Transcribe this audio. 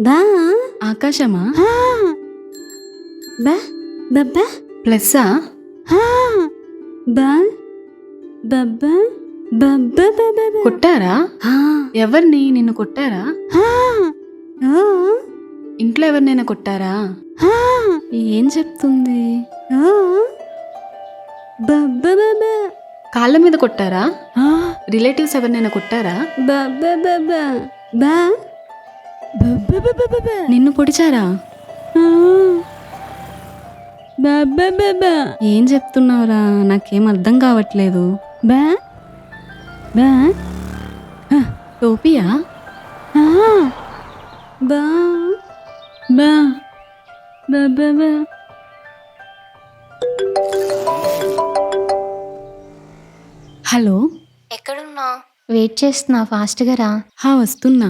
బా ఆకాశమా? హా బా బబ్బా ప్లస్సా? హా బా బబ్బా బబ్బా బబ్బా కొట్టారా? హా ఎవరిని? నిన్ను కొట్టారా? హా ఓ ఇంట్లో ఎవరినైనా కొట్టారా? హా ఏం చెప్తుంది? ఓ బబ్బా బబ్బా కాళ్ళ మీద కొట్టారా? హా రిలేటివ్స్ ఎవరినైనా కొట్టారా? బబ్బా బబ్బా బా బబ్బా బబ్బా బబ్బా నిన్ను పొడిచారా? బబ్బా బబ్బా ఏం చెప్తున్నావురా? నాకేం అర్థం కావట్లేదు. బా బా టోపియా? ఆ బా బా బబ్బా బా హలో, ఎక్కడున్నా? వెయిట్ చేస్తున్నా, ఫాస్ట్గా రా. వస్తున్నా.